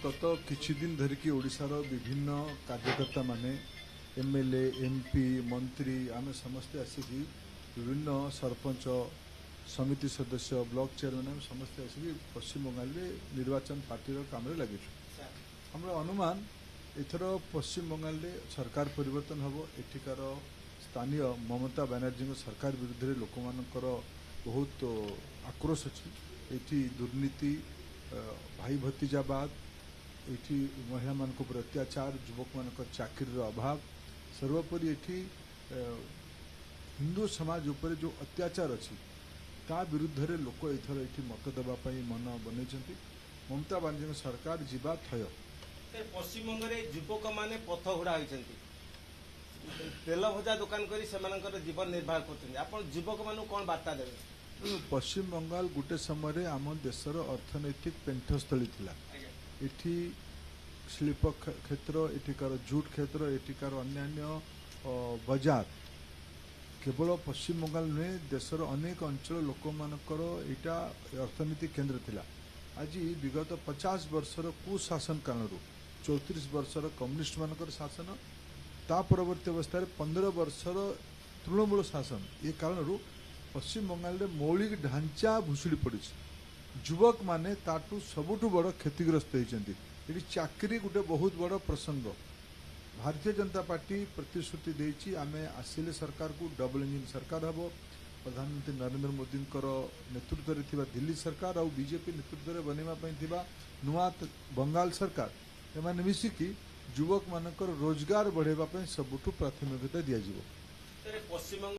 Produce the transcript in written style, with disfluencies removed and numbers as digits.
गत किछि दिन धरिकी ओडिशार विभिन्न कार्यकर्ता माने एमएलए एमपी मंत्री आम समस्ते आसिकी विभिन्न सरपंच समिति सदस्य ब्लॉक चेयरमैन आम समस्ते आसिकी पश्चिम बंगाल में निर्वाचन पार्टी काम लगे हमारा अनुमान एथर पश्चिम बंगाल में सरकार परिवर्तन हम एठिकार स्थानीय ममता बनर्जी सरकार विरुद्ध लोक मानकर बहुत आक्रोश अच्छी एठी दुर्नीति भाई भतीजावाद एठी महिला मान पर अत्याचार युवक मान चाकरी अभाव सर्वोपरि एठी हिंदू समाज उपर जो अत्याचार अच्छी ता विरुद्ध रे लोक एथर एठी मत देवाई मन बन ममता बनर्जी सरकार जीवा थय पश्चिमबंग में युवक मैंने पथ हुड़ा होती तेल भजा दुकान कर जीवन निर्वाह कर युवक मान कौन बार्ता देवे पश्चिम बंगाल गोटे समय आम देशर अर्थनैतिक पेंठस्थली थिला एठी शिल्प क्षेत्र एठिकार जूट क्षेत्र एठिकार अन्यान्य बाजार केवल पश्चिम बंगाल नुहे देशर अनेक अंचल लोक मानकर एटा अर्थनीतिक केन्द्र थिला आज विगत 50 वर्षर कुशासन कारण 34 वर्षर कम्युनिस्ट मानकर शासन ता परवर्ती अवस्था 15 वर्षर तृणमूल शासन ये कारण पश्चिम बंगाल में मौलिक ढांचा भुशुड़ी पड़ी युवक माने ताटू सबुठु बड़ क्षतिग्रस्त होती चाकरी गोटे बहुत बड़ प्रसंग भारतीय जनता पार्टी प्रतिश्रुति देछि आमे आसिले सरकार को डबल इंजिन सरकार हम प्रधानमंत्री नरेंद्र मोदी नेतृत्व में दिल्ली सरकार और बीजेपी नेतृत्व में बनवाई नुआ बंगाल सरकार एमाने मिसिकी युवक मानकर रोजगार बढ़ेवा सबुठु प्राथमिकता दिया पश्चिम